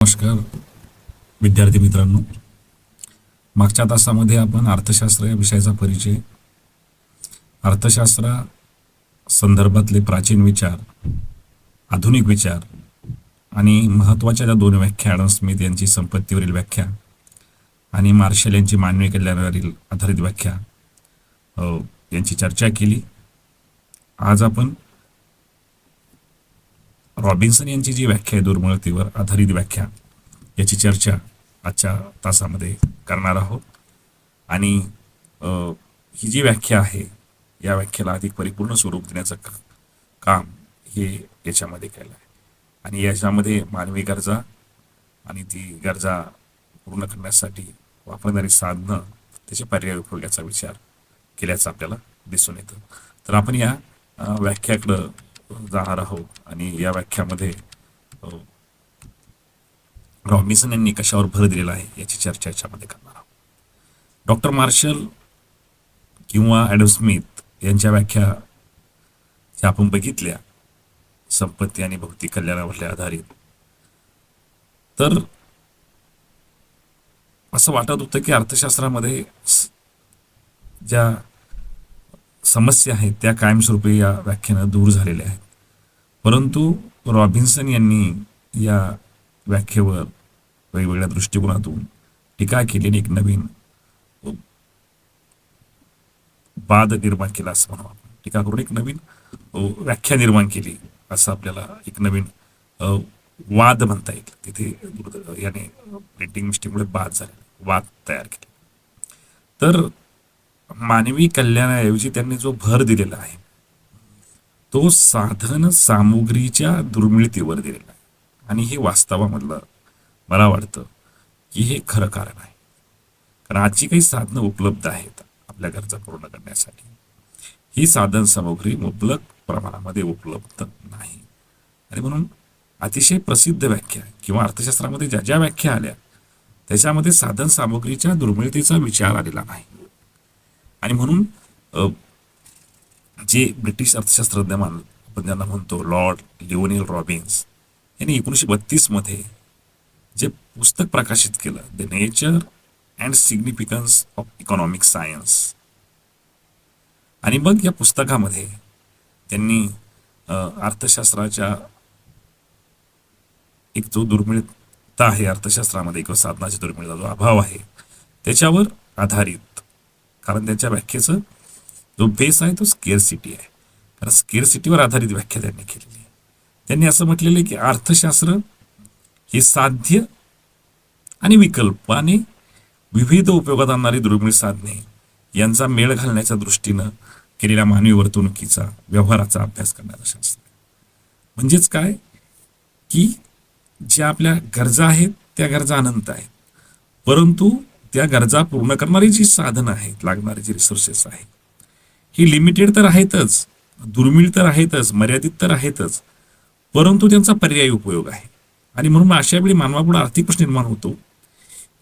नमस्कार विद्यार्थी मित्रांनो. मागच्या तासामध्ये आपण अर्थशास्त्र या विषयाचा परिचय, अर्थशास्त्र संदर्भातले प्राचीन विचार, आधुनिक विचार आणि महत्त्वाच्या ज्या दोन व्याख्या, ॲडम स्मिथ यांची संपत्तीवरील व्याख्या आणि मार्शल यांची मानवी कल्याणावरील आधारित व्याख्या यांची चर्चा केली. आज आपण रॉबिन्सन यांची जी व्याख्या आहे, दुर्मिळतेवर आधारित व्याख्या, याची चर्चा आजच्या तासामध्ये करणार आहोत. आणि ही जी व्याख्या आहे, या व्याख्याला अधिक परिपूर्ण स्वरूप देण्याचं काम हे याच्यामध्ये केलं आहे. आणि याच्यामध्ये मानवी गरजा आणि ती गरजा पूर्ण करण्यासाठी वापरणारी साधनं, त्याचे पर्याय उपयोगाचा विचार केल्याचं आपल्याला दिसून येतं. तर आपण या व्याख्याकडं जाणार आहोत आणि या व्याख्यामध्ये रॉबिन्सन यांनी कशावर भर दिलेला आहे याची चर्चा याच्यामध्ये करणार आहोत. डॉक्टर मार्शल किंवा ॲडम स्मिथ यांच्या व्याख्या ज्या आपण बघितल्या, संपत्ती आणि भौतिक कल्याणावरल्या आधारित, तर असं वाटत होतं की अर्थशास्त्रामध्ये ज्या समस्या आहेत त्या कायमस्वरूपी या व्याख्यानं दूर झालेल्या आहेत. परंतु रॉबिन्सन यांनी या व्याख्येवर वेगवेगळ्या दृष्टिकोनातून टीका केलेली एक नवीन वाद निर्माण केला असं म्हणू आपण. टीका करून एक नवीन व्याख्या निर्माण केली असं आपल्याला एक नवीन वाद म्हणता येईल. तिथे याने प्रिंटिंग मिस्टेकमुळे वाद तयार केले. तर मानवी कल्याणाऐवजी त्यांनी जो भर दिलेला आहे तो साधन सामुग्रीच्या दुर्मिळतेवर दिलेला आहे. आणि हे वास्तवामधलं मला वाटतं की हे खरं कारण आहे. कारण आजची काही साधनं उपलब्ध आहेत आपल्या गरजा पूर्ण करण्यासाठी, ही साधन सामुग्री मुबलक प्रमाणामध्ये उपलब्ध नाही. आणि म्हणून अतिशय प्रसिद्ध व्याख्या किंवा अर्थशास्त्रामध्ये ज्या ज्या व्याख्या आल्या त्याच्यामध्ये साधन सामुग्रीच्या दुर्मिळतेचा विचार आलेला नाही. आणि म्हणून जे ब्रिटिश अर्थशास्त्रज्ञ आपण ज्यांना म्हणतो लॉर्ड लिओनेल रॉबिन्स यांनी 1932 मध्ये जे पुस्तक प्रकाशित केलं, the nature and significance of economic science, आणि मग या पुस्तकामध्ये त्यांनी अर्थशास्त्राच्या एक जो दुर्मिळता आहे अर्थशास्त्रामध्ये किंवा साधनाची दुर्मिळता, जो अभाव आहे त्याच्यावर आधारित, कारण त्याच्या व्याख्येचं जो बेस आहे तो स्केअरसिटी आहे, कारण स्केअरसिटीवर आधारित व्याख्या त्यांनी केलेली आहे. त्यांनी असं म्हटलेलं आहे की अर्थशास्त्र हे साध्य आणि विकल्प आणि विविध उपयोगात आणणारी दुर्मिळ साधने यांचा मेळ घालण्याच्या दृष्टीनं केलेल्या मानवी वर्तणुकीचा, व्यवहाराचा अभ्यास करणारं शास्त्र. म्हणजेच काय की ज्या आपल्या गरजा आहेत त्या गरजा अनंत आहेत, परंतु त्या गरजा पूर्ण करणारी जी साधनं आहेत, लागणारी जी रिसोर्सेस आहेत, ही लिमिटेड तर आहेतच, दुर्मिळ तर आहेतच, मर्यादित तर आहेतच, परंतु त्यांचा पर्यायी उपयोग आहे. आणि म्हणून अशा वेळी मानवापुढे आर्थिक प्रश्न निर्माण होतो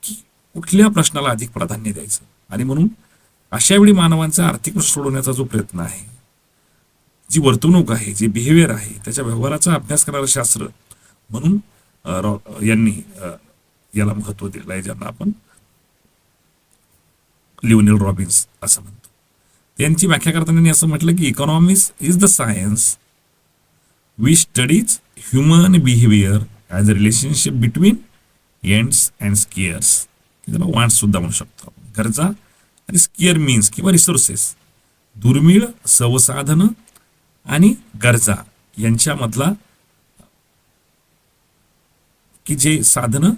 की कुठल्या प्रश्नाला अधिक प्राधान्य द्यायचं. आणि म्हणून अशा वेळी मानवांचा आर्थिक प्रश्न सोडवण्याचा जो प्रयत्न आहे, जी वर्तणूक आहे, जी बिहेवियर आहे, त्याच्या व्यवहाराचा अभ्यास करणारं शास्त्र म्हणून यांनी याला महत्व दिलं आहे, ज्यांना आपण लिओनेल रॉबिन्स असं म्हणतो. त्यांची व्याख्या करताना त्यांनी असं म्हटलं की economics is the science which studies human behaviour as a relationship between ends and scarce. त्याला वांट्स सुद्धा म्हणू शकतो आपण. गरजा आणि स्किअर मीन्स किंवा रिसोर्सेस, दुर्मिळ संसाधनं आणि गरजा यांच्यामधला की जे साधनं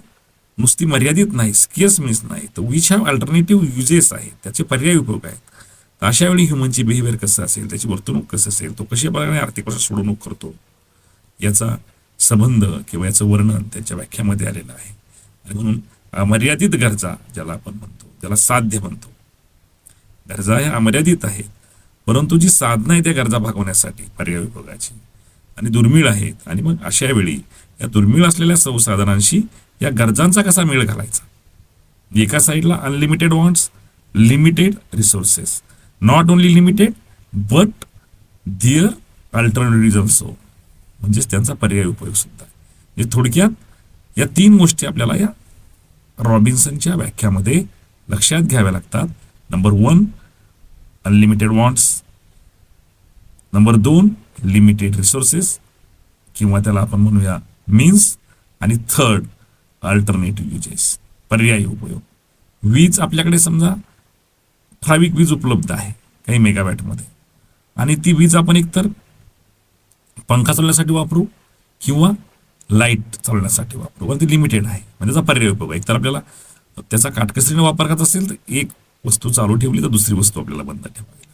नुसती मर्यादित नाही, स्किअर्स मीन्स नाही, तर विच हॅव अल्टरनेटिव्ह युजेस आहेत, त्याचे पर्यायी उपयोग आहेत. तर अशा वेळी ह्युमनची बिहेवियर कसं असेल, त्याची वर्तणूक कसं असेल, तो कशा प्रकारे आर्थिक प्रश्न सोडवणूक करतो, याचा संबंध किंवा याचं वर्णन त्यांच्या व्याख्यामध्ये आलेलं आहे. आणि म्हणून मर्यादित गरजा ज्याला आपण म्हणतो, ज्याला साध्य म्हणतो, गरजा ह्या अमर्यादित आहेत, परंतु जी साधनं आहे त्या गरजा भागवण्यासाठी पर्यायी उपयोगाची आणि दुर्मिळ आहेत. आणि मग अशा वेळी या दुर्मिळ असलेल्या संसाधनांशी या गरजांचा कसा मेळ घालायचा. एका साईडला unlimited wants, limited resources, not only limited but there alternative also, म्हणजेच त्यांचा पर्याय उपयोग सुद्धा. म्हणजे थोडक्यात या 3 गोष्टी आपल्याला या रॉबिन्सनच्या व्याख्यामध्ये लक्षात घ्याव्या लागतात. Number 1 unlimited wants, number 2 limited resources किंवा त्याला आपण म्हणूया मीन्स, आणि थर्ड अल्टरनेटिव्ह युजेस, पर्यायी उपयोग. वीज आपल्याकडे समजा ठराविक वीज उपलब्ध आहे काही मेगावॅटमध्ये, आणि ती वीज आपण एकतर पंखा चालवण्यासाठी वापरू किंवा लाईट चालवण्यासाठी वापरू, पण ती लिमिटेड आहे. म्हणजे त्याचा पर्याय उपयोग आहे. एकतर आपल्याला त्याचा काटकसरीने वापर करत असेल तर एक वस्तू चालू ठेवली तर दुसरी वस्तू आपल्याला बंद ठेवावी लागेल.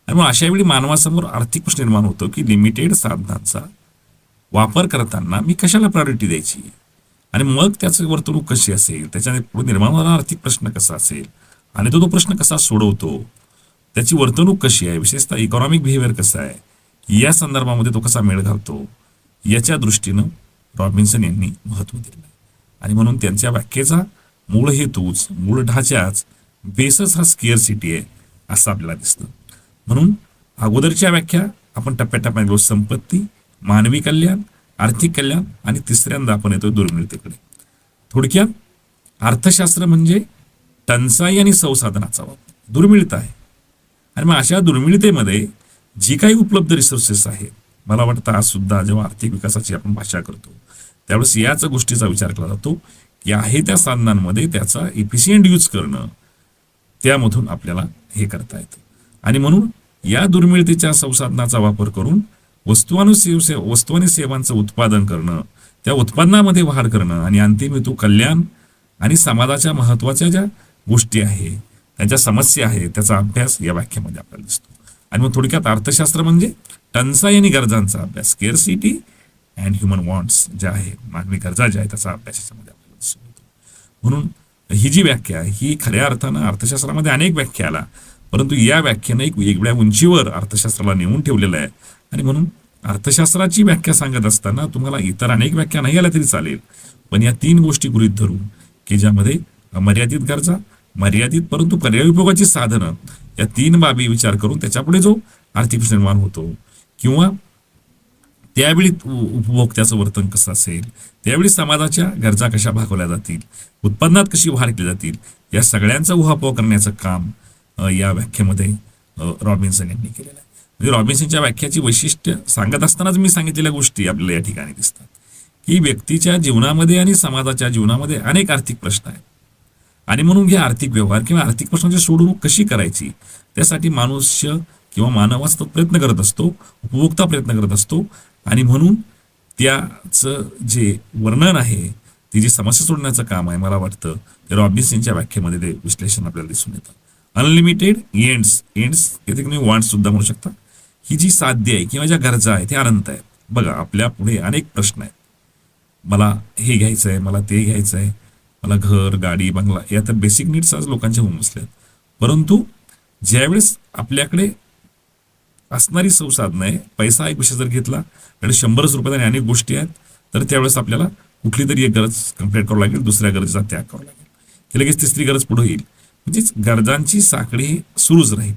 आणि मग अशा वेळी मानवासमोर आर्थिक प्रश्न निर्माण होतो की लिमिटेड साधनांचा वापर करताना मी कशाला प्रायोरिटी द्यायची, आणि मग त्याचं वर्तणूक कशी असेल, त्याच्याने पुढे निर्माण होणारा आर्थिक प्रश्न कसा असेल, आणि तो प्रश्न कसा सोडवतो, त्याची वर्तणूक कशी आहे, विशेषतः इकॉनॉमिक बिहेवियर कसं आहे, या संदर्भामध्ये तो कसा मेळ घालतो, याच्या दृष्टीनं रॉबिन्सन यांनी महत्त्व दिलं. आणि म्हणून त्यांच्या व्याख्येचा मूळ हेतूच, मूळ ढाचाच, बेसच हा स्केअरसिटी आहे असं आपल्याला दिसतं. म्हणून अगोदरच्या व्याख्या आपण टप्प्याटप्प्याने घेऊ: संपत्ती, मानवी कल्याण, आर्थिक कल्याण, आणि तिसऱ्यांदा आपण येतो दुर्मिळतेकडे. थोडक्यात अर्थशास्त्र म्हणजे टंचाई आणि संसाधनाचा वापर, दुर्मिळता आहे. आणि मग अशा दुर्मिळतेमध्ये जी काही उपलब्ध रिसोर्सेस आहेत, मला वाटतं आज सुद्धा जेव्हा आर्थिक विकासाची आपण भाषा करतो त्यावेळेस याच गोष्टीचा विचार केला जातो की आहे त्या साधनांमध्ये त्याचा इफिशियंट यूज करणं, त्यामधून आपल्याला हे करता येतं. आणि म्हणून या दुर्मिळतेच्या संसाधनाचा वापर करून वस्तू आणि सेवांचं उत्पादन करणं, त्या उत्पादनामध्ये वाढ करणं, आणि अंतिम हेतू कल्याण आणि समाजाच्या महत्वाच्या ज्या गोष्टी आहेत, त्यांच्या समस्या आहेत, त्याचा अभ्यास या व्याख्येमध्ये आपल्याला दिसतो. आणि मग थोडक्यात अर्थशास्त्र म्हणजे टंचाई आणि गरजांचा अभ्यास, स्केअरसिटी अँड ह्युमन वॉन्ट्स, ज्या आहे मानवी गरजा ज्या आहेत त्याचा अभ्यास याच्यामध्ये आपल्याला दिसून येतो. म्हणून ही जी व्याख्या आहे ही खऱ्या अर्थानं अर्थशास्त्रामध्ये अनेक व्याख्या आला, परंतु या व्याख्येनं एक वेगळ्या उंचीवर अर्थशास्त्राला नेऊन ठेवलेलं आहे. आणि म्हणून अर्थशास्त्राची व्याख्या सांगत असताना तुम्हाला इतर अनेक व्याख्या नाही आल्या तरी चालेल, पण या 3 गोष्टी गृहीत धरून की ज्यामध्ये मर्यादित गरजा, मर्यादित परंतु पर्यायी उपयोगाची साधनं, या 3 बाबी विचार करून त्याच्यापुढे जो आर्थिक प्रश्न निर्माण होतो, किंवा त्यावेळी उपभोक्त्याचं वर्तन कसं असेल, त्यावेळी समाजाच्या गरजा कशा भागवल्या जातील, उत्पन्नात कशी वाढ केली जातील, या सगळ्यांचा उहापोह करण्याचं काम या व्याख्येमध्ये रॉबिन्सन यांनी केलेलं आहे. म्हणजे रॉबिन्सनच्या व्याख्याची वैशिष्ट्य सांगत असतानाच मी सांगितलेल्या गोष्टी आपल्याला या ठिकाणी दिसतात की व्यक्तीच्या जीवनामध्ये आणि समाजाच्या जीवनामध्ये अनेक आर्थिक प्रश्न आहेत, आणि म्हणून हे आर्थिक व्यवहार किंवा आर्थिक प्रश्नांची सोडवणूक कशी करायची, त्यासाठी मनुष्य किंवा मानव सतत प्रयत्न करत असतो, उपभोक्ता प्रयत्न करत असतो. आणि म्हणून त्याचं जे वर्णन आहे, ती जी समस्या सोडण्याचं काम आहे, मला वाटतं ते रॉबिन्सनच्या व्याख्येमध्ये ते विश्लेषण आपल्याला दिसून येतं. अनलिमिटेड एंड्स येथे तुम्ही वॉन्ट्स सुद्धा म्हणू शकता. ही जी साध्य आहे किंवा ज्या गरजा आहेत त्या अनंत आहेत. बघा आपल्या पुढे अनेक प्रश्न आहेत, मला हे घ्यायचं आहे, मला ते घ्यायचं आहे, मला घर, गाडी, बंगला, या तर बेसिक नीड्स आज लोकांच्या होऊन बसल्यात. परंतु ज्यावेळेस आपल्याकडे असणारी संसाधनं आहे, पैसा एक विषय जर घेतला आणि 100 रुपयात अनेक गोष्टी आहेत, तर त्यावेळेस आपल्याला कुठली तरी एक गरज कंप्लीट करावं लागेल, दुसऱ्या गरजेचा त्याग करावा लागेल, की लगेच तिसरी गरज पुढे येईल. म्हणजेच गरजांची साखळी सुरूच राहील.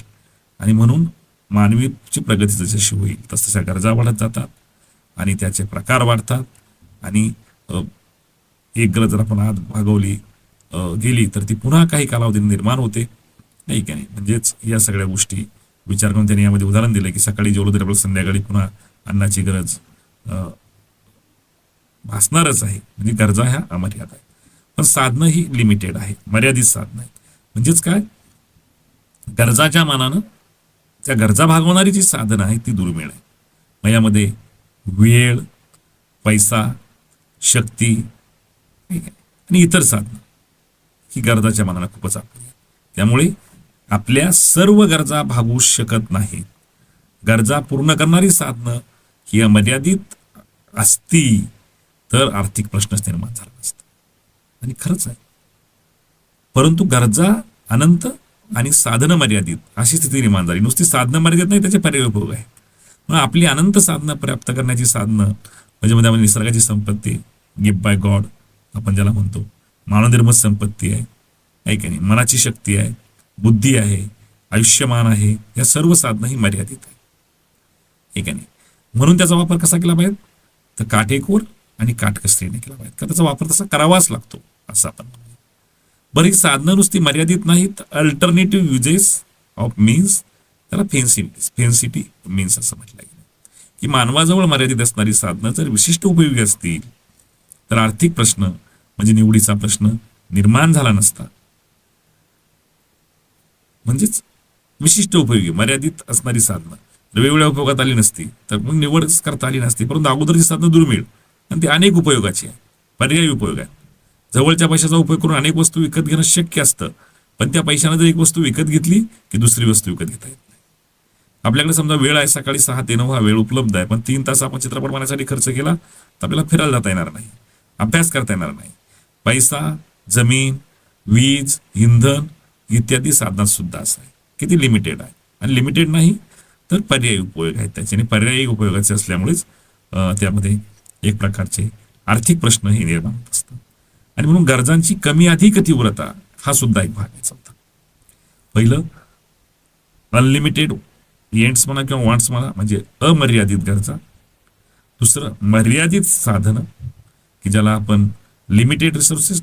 आणि म्हणून मानवीची प्रगती जशी होईल तसं गरजा वाढत जातात आणि त्याचे प्रकार वाढतात. आणि एक गरज जर आपण आज भागवली गेली तर ती पुन्हा काही कालावधीने निर्माण होते, नाही का नाही. म्हणजेच या सगळ्या गोष्टी विचार करून त्यांनी यामध्ये उदाहरण दिलं की सकाळी जेवलो तरी आपल्याला संध्याकाळी पुन्हा अन्नाची गरज भासणारच आहे. म्हणजे गरजा ह्या अमर्याद आहेत, पण साधनं ही लिमिटेड आहे, मर्यादित साधनं आहेत. म्हणजेच काय, गरजाच्या मानानं त्या गरजा भागवणारी जी साधनं आहेत ती दुर्मिळ आहे. मग यामध्ये वेळ, पैसा, शक्ती आणि इतर साधनं ही गरजाच्या मानानं खूपच आपली आहे. त्यामुळे आपल्या सर्व गरजा भागवू शकत नाहीत. गरजा पूर्ण करणारी साधनं ही अमर्यादित असती तर आर्थिक प्रश्नच निर्माण झाला नसता. आणि खरंच आहे, परंतु गरजा अनंत आणि साधनं मर्यादित अशी स्थिती निर्माण झाली. नुसती साधनं मर्यादित नाही, त्याचे पर्याय उपयोग आहे. म्हणून आपली अनंत साधनं प्राप्त करण्याची साधनं म्हणजे मध्ये निसर्गाची संपत्ती, गिफ्ट बाय गॉड आपण ज्याला म्हणतो, मानवनिर्मित संपत्ती आहे की नाही, मनाची शक्ती आहे, बुद्धी आहे, आयुष्यमान आहे, या सर्व साधनं ही मर्यादित आहे, ठीक आहे नाही. म्हणून त्याचा वापर कसा केला पाहिजे, तर काटेकोर आणि काटकसरीने केला पाहिजे, कारण त्याचा वापर तसा करावाच लागतो असं आपण म्हणूया. बरं, ही साधनं नुसती मर्यादित नाहीत, अल्टरनेटिव्ह युजेस ऑफ मीन्स, त्याला फेन्सिटी मीन्स असं म्हटलं गेलं की मानवाजवळ मर्यादित असणारी साधनं जर विशिष्ट उपयोगी असतील तर आर्थिक प्रश्न म्हणजे निवडीचा प्रश्न निर्माण झाला नसता. म्हणजेच विशिष्ट उपयोगी मर्यादित असणारी साधनं जर वेगवेगळ्या उपयोगात आली नसती तर मग निवडच करता आली नसती. परंतु अगोदरची साधनं दुर्मिळ आणि ती अनेक उपयोगाची आहे, पर्यायी उपयोग आहे. जवळच्या पैशाचा उपयोग करून अनेक वस्तू विकत घेणं शक्य असतं, पण त्या पैशानं जर एक वस्तू विकत घेतली की दुसरी वस्तू विकत घेता येत नाही. आपल्याकडे समजा वेळ आहे, सकाळी 6 ते 9 हा वेळ उपलब्ध आहे, पण 3 तास आपण चित्रपट पाहण्यासाठी खर्च केला तर आपल्याला फिरायला जाता येणार नाही, अभ्यास करता येणार नाही. पैसा, जमीन, वीज, इंधन इत्यादी साधनात सुद्धा असं आहे किती लिमिटेड आहे, आणि लिमिटेड नाही तर पर्यायी उपयोग आहेत त्याचे, आणि पर्यायी उपयोगाचे असल्यामुळेच त्यामध्ये एक प्रकारचे आर्थिक प्रश्न हे निर्माण होत असतात. आणि म्हणून गरजांची कमी अधिक तीव्रता हा सुद्धा एक भाग आहे चौथा. पहिलं अनलिमिटेड एंड्स म्हणा किंवा वॉन्ट्स म्हणा, म्हणजे अमर्यादित गरजा. दुसरं मर्यादित साधनं की ज्याला आपण लिमिटेड रिसोर्सेस,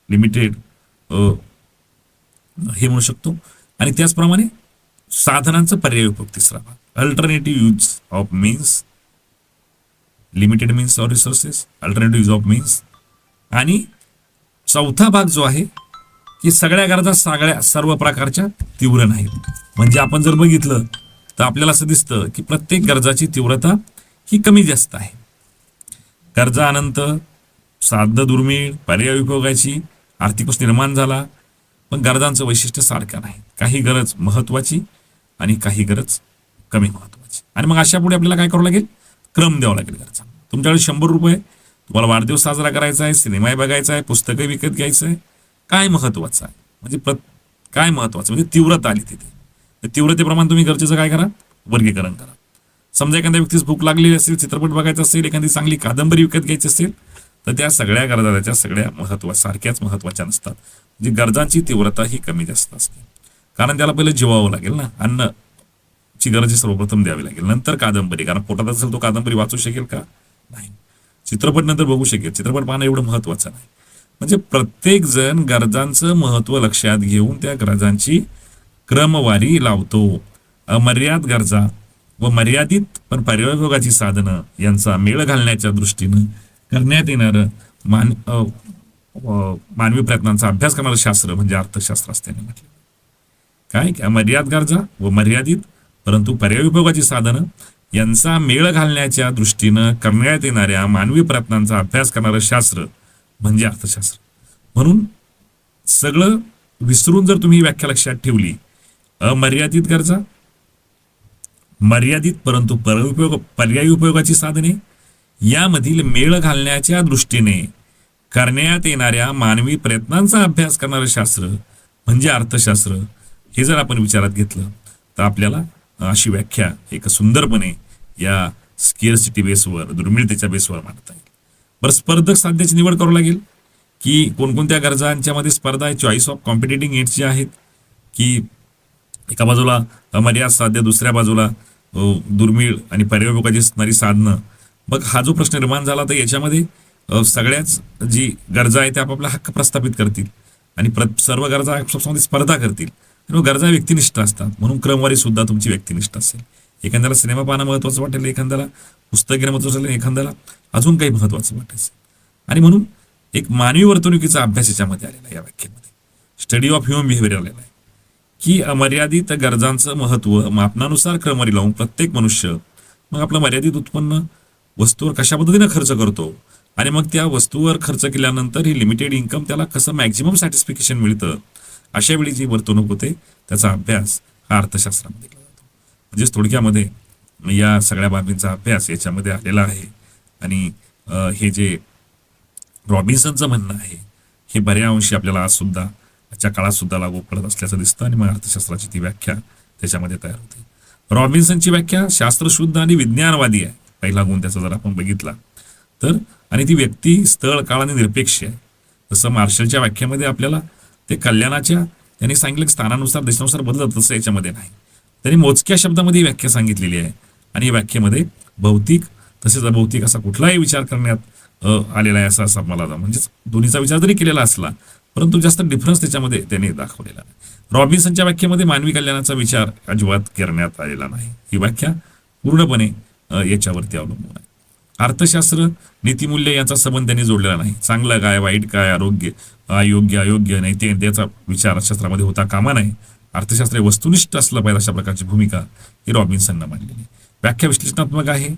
लिमिटेड हे म्हणू शकतो. आणि त्याचप्रमाणे साधनांचं पर्यायी उपयोग तिसरा भाग, alternative use of means, limited means or resources, alternative use of means. आणि चौथा भाग जो आहे की सगळ्या गरजा सर्व प्रकारच्या तीव्र नाहीत. म्हणजे आपण जर बघितलं तर आपल्याला असं दिसतं की प्रत्येक गरजाची तीव्रता ही कमी जास्त आहे. गरजा अनंत, साधनं दुर्मिळ, पर्यायी उपयोगाची, आर्थिक प्रश्न निर्माण झाला, पण गरजांचं वैशिष्ट्य सारखं नाही. काही गरज महत्वाची आणि काही गरज कमी महत्वाची. आणि मग अशा पुढे आपल्याला काय करावं लागेल, क्रम द्यावा लागेल गरजा. तुमच्याकडे 100 रुपये, तुम्हाला वाढदिवस साजरा करायचा आहे, सिनेमा बघायचा आहे, पुस्तकं विकत घ्यायचं आहे, काय महत्वाचं आहे, म्हणजे काय महत्वाचं म्हणजे तीव्रता आली तिथे. तीव्रतेप्रमाणे तुम्ही गरजेचं काय करा, वर्गीकरण करा. समजा एखाद्या व्यक्तीस भूक लागलेली असेल, चित्रपट बघायचा असेल, एखादी चांगली कादंबरी विकत घ्यायची असेल, तर त्या सगळ्या गरजा त्याच्या सगळ्या सारख्याच महत्वाच्या नसतात. म्हणजे गरजांची तीव्रता ही कमी जास्त असते, कारण त्याला पहिलं जिवावं लागेल ना, अन्नची गरज सर्वप्रथम द्यावी लागेल, नंतर कादंबरी. कारण पोटात असेल तो कादंबरी वाचू शकेल का, नाही. चित्रपट नंतर बघू शकेल, चित्रपट पाहणं एवढं महत्वाचं नाही. म्हणजे प्रत्येक जण गरजांचं महत्व लक्षात घेऊन त्या गरजांची क्रमवारी लावतो. अमर्याद गरजा व मर्यादित पण पर्यायोगाची साधनं यांचा मेळ घालण्याच्या दृष्टीनं करण्यात येणारं मानवी प्रयत्नांचा अभ्यास करणारं शास्त्र म्हणजे अर्थशास्त्र असं त्यांनी म्हटलं. काय की अमर्याद गरजा व मर्यादित परंतु पर्यायी उपयोगाची साधनं यांचा मेळ घालण्याच्या दृष्टीनं करण्यात येणाऱ्या मानवी प्रयत्नांचा अभ्यास करणारं शास्त्र म्हणजे अर्थशास्त्र. म्हणून सगळं विसरून जर तुम्ही व्याख्या लक्षात ठेवली, अमर्यादित गरजा, मर्यादित परंतु पर्यायी उपयोगाची साधने यामधील मेळ घालण्याच्या दृष्टीने करण्यात येणाऱ्या मानवी प्रयत्नांचा अभ्यास करणारं शास्त्र म्हणजे अर्थशास्त्र, हे जर आपण विचारात घेतलं तर आपल्याला अशी व्याख्या एक सुंदरपणे या स्केअरसिटी बेसवर, दुर्मिळतेच्या बेसवर मांडता येईल. बरं, स्पर्धक साध्याची निवड करावी लागेल की कोणकोणत्या गरजांच्या मध्ये स्पर्धा आहे. चॉईस ऑफ कॉम्पिटेटिंग एड्स जे आहेत की एका बाजूला अमर्याद साध्य, दुसऱ्या बाजूला दुर्मिळ आणि पर्यायोगाची असणारी साधनं. मग हा जो प्रश्न निर्माण झाला तर याच्यामध्ये सगळ्याच जी गरजा आहे त्या आपापला हक्क प्रस्थापित करतील आणि सर्व गरजा आपसामध्ये स्पर्धा करतील. गरजा व्यक्तिनिष्ठ असतात, म्हणून क्रमवारी सुद्धा तुमची व्यक्तिनिष्ठ असेल. एखाद्याला सिनेमा पाहणं महत्वाचं वाटेल, एखाद्याला पुस्तक घेणं महत्वाचं वाटेल, एखाद्याला अजून काही महत्वाचं वाटेल. आणि म्हणून एक मानवी वर्तणुकीचा अभ्यास याच्यामध्ये आलेला आहे, या व्याख्येमध्ये स्टडी ऑफ ह्युमन बिहेवियर आलेला आहे की अमर्यादित गरजांचं महत्व मापनानुसार क्रमवारी लावून प्रत्येक मनुष्य मग आपलं मर्यादित उत्पन्न वस्तूवर कशा पद्धतीनं खर्च करतो आणि मग त्या वस्तूवर खर्च केल्यानंतर ही लिमिटेड इन्कम त्याला कसं मॅक्झिमम सॅटिस्फिकेशन मिळतं, अशा वेळी जी वर्तणूक होते त्याचा अभ्यास हा अर्थशास्त्रामध्ये केला जातो. म्हणजेच थोडक्यामध्ये या सगळ्या बाबींचा अभ्यास याच्यामध्ये आलेला आहे. आणि हे जे रॉबिन्सनचं म्हणणं आहे हे बऱ्या अंशी आपल्याला आज सुद्धा आजच्या काळात सुद्धा लागू पडत असल्याचं दिसतं आणि मग अर्थशास्त्राची ती व्याख्या त्याच्यामध्ये तयार होते. रॉबिन्सनची व्याख्या शास्त्रशुद्ध आणि विज्ञानवादी आहे. पहिला गुण त्याचा जर आपण बघितला तर, आणि ती व्यक्ती, स्थळ, काळ आणि निरपेक्ष आहे. जसं मार्शलच्या व्याख्येमध्ये आपल्याला ते कल्याणाच्या त्यांनी सांगितलं स्थानानुसार देशानुसार बदलत, तसं याच्यामध्ये नाही. त्यांनी मोजक्या शब्दामध्ये व्याख्या सांगितलेली आहे आणि या व्याख्येमध्ये भौतिक तसेच अभौतिक असा कुठलाही विचार करण्यात आलेला आहे असा मला म्हणजेच दोन्हीचा विचार जरी केलेला असला परंतु जास्त डिफरन्स त्याच्यामध्ये त्यांनी दाखवलेला नाही. रॉबिन्सनच्या व्याख्येमध्ये मानवी कल्याणाचा विचार अजिबात करण्यात आलेला नाही. ही व्याख्या पूर्णपणे याच्यावरती अवलंबून आहे. अर्थशास्त्र नीतिमूल्य यांचा संबंध त्यांनी जोडलेला नाही. चांगलं काय, वाईट काय, आरोग्य अयोग्य अयोग्य नैतिक त्याचा विचार अर्थशास्त्रामध्ये होता कामा नाही. अर्थशास्त्र वस्तुनिष्ठ असलं पाहिजे अशा प्रकारची भूमिका ही रॉबिन्सननं मांडलेली. व्याख्या विश्लेषणात्मक आहे.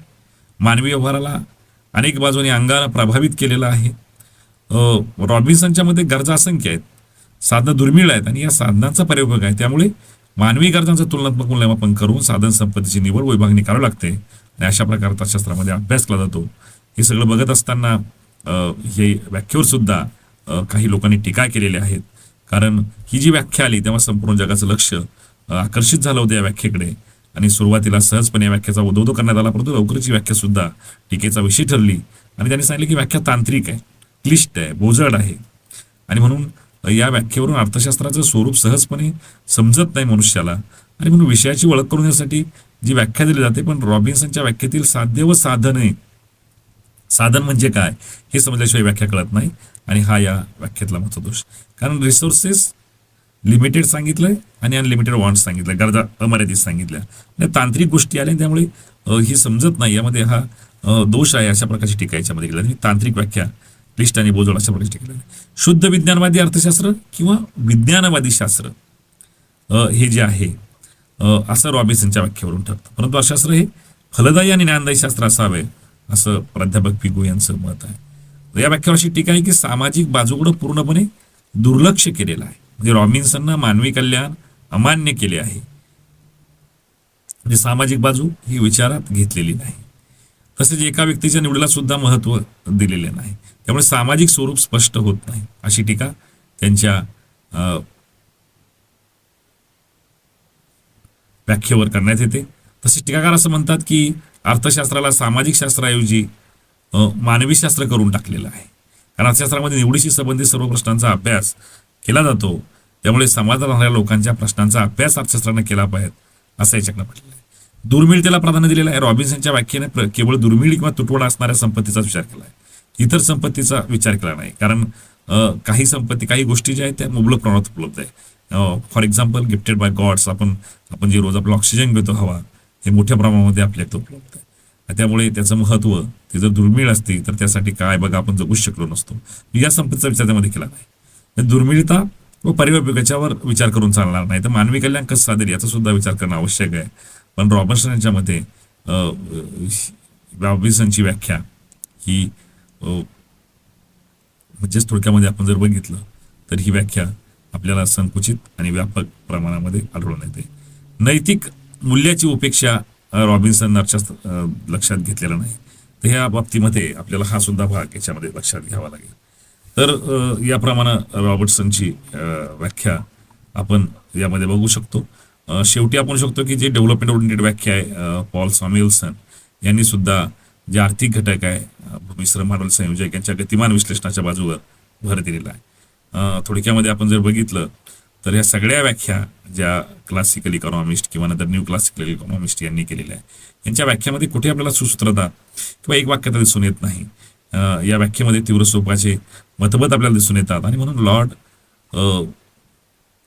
मानवी व्यवहाराला अनेक बाजूने अंगाला प्रभावित केलेला आहे. रॉबिन्सनच्या मध्ये गरजा असंख्य आहेत, साधनं दुर्मिळ आहेत आणि या साधनांचा परियोग आहे. त्यामुळे मानवी गरजांचं तुलनात्मक मूल्यमापन करून साधन संपत्तीची निवड विभागणी करावी लागते आणि अशा प्रकारे अर्थशास्त्रामध्ये अभ्यास केला जातो. हे सगळं बघत असताना हे व्याख्येवर सुद्धा काही लोकांनी टीका केलेल्या आहेत. कारण ही जी व्याख्या आली तेव्हा संपूर्ण जगाचं लक्ष आकर्षित झालं होतं या व्याख्येकडे आणि सुरुवातीला सहजपणे या व्याख्याचा उदोदो करण्यात आला, परंतु लवकरची व्याख्या सुद्धा टीकेचा विषय ठरली आणि त्यांनी सांगितलं की व्याख्या तांत्रिक आहे, क्लिष्ट आहे, बोजड आहे आणि म्हणून या व्याख्येवरून अर्थशास्त्राचं स्वरूप सहजपणे समजत नाही मनुष्याला आणि म्हणून विषयाची ओळख करून देण्यासाठी जी व्याख्या दिली जाते पण रॉबिन्सनच्या व्याख्येतील साध्य व साधने, साधन म्हणजे काय हे समजल्याशिवाय व्याख्या कळत नाही आणि हा या व्याख्येतला मोठा दोष. कारण रिसोर्सेस लिमिटेड सांगितलंय आणि अनलिमिटेड वॉन्ट्स सांगितलंय, गरजा अमर्यादित सांगितल्या, तांत्रिक गोष्टी आल्या त्यामुळे ही समजत नाही. यामध्ये हा दोष आहे अशा प्रकारची टीका याच्यामध्ये केली. तांत्रिक व्याख्या क्लिष्ट आणि बोजड अशा प्रकारची टीका. शुद्ध विज्ञानवादी अर्थशास्त्र किंवा विज्ञानवादी शास्त्र हे जे आहे असं रॉबिन्सनच्या व्याख्येवरून ठरतं. परंतु अर्थशास्त्र हे फलदायी आणि ज्ञानदायी शास्त्र असावे असं प्राध्यापक पिगू यांचं मत आहे. या व्याख्येवर अशी टीका आहे की सामाजिक बाजूकडे पूर्णपणे दुर्लक्ष केलेलं आहे. म्हणजे रॉबिन्सननं मानवी कल्याण अमान्य केले आहे, म्हणजे सामाजिक बाजू ही विचारात घेतलेली नाही. तसेच एका व्यक्तीच्या निवडीला सुद्धा महत्व दिलेले नाही. त्यामुळे सामाजिक स्वरूप स्पष्ट होत नाही अशी टीका त्यांच्या व्याख्येवर करण्यात येते. तसेच टीकाकार असं म्हणतात की अर्थशास्त्राला सामाजिक शास्त्राऐवजी मानवी शास्त्र करून टाकलेलं आहे. कारण अर्थशास्त्रामध्ये निवडीशी संबंधित सर्व प्रश्नांचा अभ्यास केला जातो, त्यामुळे समाजात राहणाऱ्या लोकांच्या प्रश्नांचा अभ्यास अर्थशास्त्राने केला पाहिजे असं याच्याकडे म्हटलेलं आहे. दुर्मिळतेला प्राधान्य दिलेलं आहे. रॉबिन्सनच्या व्याख्येने केवळ दुर्मिळ किंवा तुटवडा असणाऱ्या संपत्तीचा विचार केला आहे, इतर संपत्तीचा विचार केला नाही. कारण काही संपत्ती, काही गोष्टी ज्या आहेत त्या मुबलक प्रमाणात उपलब्ध आहे. For example gifted by gods, आपण जे रोज आपलं ऑक्सिजन घेतो हवा, हे मोठ्या प्रमाणामध्ये आपल्याकडे उपलब्ध आहे. त्यामुळे त्याचं महत्व ते जर दुर्मिळ असते तर त्यासाठी काय बघा आपण जगूच शकलो नसतो. या संपत्तीचा विचार त्यामध्ये केला नाही. दुर्मिळता व परिव्यापकाच्यावर विचार करून चालणार नाही, तर मानवी कल्याण कसं साधेल याचा सुद्धा विचार करणं आवश्यक आहे. पण रॉबिन्सन यांच्या मध्ये रॉबिन्सनची व्याख्या ही म्हणजेच थोडक्यामध्ये आपण जर बघितलं तर ही व्याख्या आपल्याला संकुचित आणि व्यापक प्रमाणामध्ये आढळून येते. नैतिक मूल्याची उपेक्षा रॉबिन्सन लक्षात घेतलेला नाही. तर ह्या बाबतीमध्ये आपल्याला हा सुद्धा भाग याच्यामध्ये लक्षात घ्यावा लागेल. तर याप्रमाणे रॉबर्टसनची व्याख्या आपण यामध्ये बघू शकतो. शेवटी आपण शकतो की जे डेव्हलपमेंट ओरिएंटेड व्याख्या आहे पॉल सॅम्युएल्सन यांनी सुद्धा जे आर्थिक घटक आहे भूमिश्रम मॉडेल संयोजक यांच्या गतिमान विश्लेषणाच्या बाजूवर भर दिलेला आहे. थोडक्यामध्ये आपण जर बघितलं तर ह्या सगळ्या व्याख्या ज्या क्लासिकल इकॉनॉमिस्ट किंवा नंतर न्यू क्लासिकल इकॉनॉमिस्ट यांनी केलेल्या आहे यांच्या व्याख्यामध्ये कुठे आपल्याला सुसूत्रता किंवा एक वाक्यता दिसून येत नाही. या व्याख्येमध्ये तीव्र स्वरूपाचे मतभेद आपल्याला दिसून येतात आणि म्हणून लॉर्ड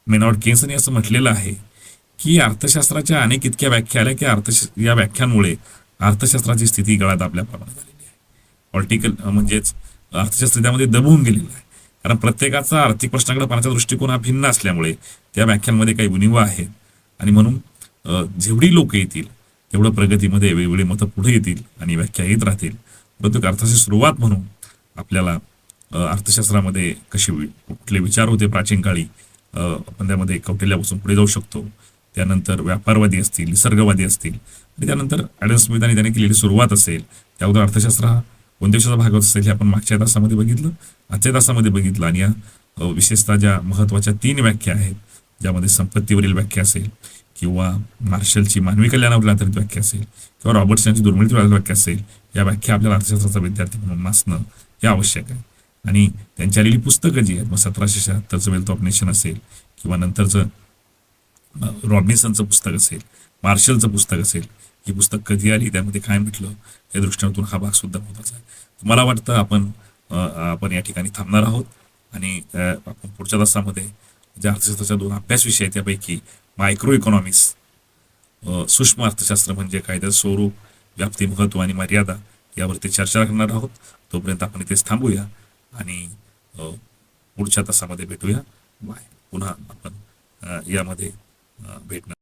मेनॉर्ड केन्स यांनी असं म्हटलेलं आहे की अर्थशास्त्राच्या अनेक इतक्या व्याख्या आल्या की या व्याख्यांमुळे अर्थशास्त्राची स्थिती गळ्यात आपल्या प्रमाणात झालेली आहे. पॉलिटिकल म्हणजेच अर्थशास्त्र त्यामध्ये दबून गेलेलं आहे. कारण प्रत्येकाचा आर्थिक प्रश्नाकडे पाहण्याचा दृष्टिकोन हा भिन्न असल्यामुळे त्या व्याख्यांमध्ये काही उणिवा आहेत आणि म्हणून जेवढी लोक येतील तेवढं प्रगतीमध्ये वेगवेगळी मतं पुढे येतील आणि व्याख्या येत राहतील. परंतु अर्थाची सुरुवात म्हणून आपल्याला अर्थशास्त्रामध्ये कशी कुठले विचार होते प्राचीन काळी आपण त्यामध्ये कौटिल्यापासून पुढे जाऊ शकतो. त्यानंतर व्यापारवादी असतील, निसर्गवादी असतील आणि त्यानंतर ॲडम स्मिथ आणि त्याने केलेली सुरुवात असेल. त्याबद्दल अर्थशास्त्र हा कोणत्या विषयाचा भाग असेल हे आपण मागच्या तासामध्ये बघितलं, आजच्या तासामध्ये बघितलं. आणि या विशेषतः ज्या महत्त्वाच्या 3 व्याख्या आहेत ज्यामध्ये संपत्तीवरील व्याख्या असेल किंवा मार्शलची मानवी कल्याणावरील आधारित व्याख्या असेल किंवा रॉबर्टसनची दुर्मिळतेवरील व्याख्या असेल, या व्याख्या आपल्याला अर्थशास्त्राचा विद्यार्थी म्हणून नसणं हे आवश्यक आहे. आणि त्यांची आलेली पुस्तकं जी आहेत मग 1776चं वेल्थ ऑफ नेशन असेल किंवा नंतरचं रॉबिन्सनचं पुस्तक असेल, मार्शलचं पुस्तक असेल, ही पुस्तक कधी आली, त्यामध्ये काय म्हटलं, या दृष्टिकोनातून हा भाग सुद्धा महत्वाचा आहे. मला वाटतं आपण या ठिकाणी थांबणार आहोत आणि आपण पुढच्या तासामध्ये ज्या अर्थशास्त्राच्या 2 अभ्यास विषय आहेत त्यापैकी मायक्रो इकॉनॉमिक्स, सूक्ष्म अर्थशास्त्र म्हणजे काय, त्याचं स्वरूप, व्याप्ती, महत्व आणि मर्यादा यावरती चर्चा करणार आहोत. तोपर्यंत आपण इथेच थांबूया आणि पुढच्या तासामध्ये भेटूया. बाय. पुन्हा आपण यामध्ये भेटणार.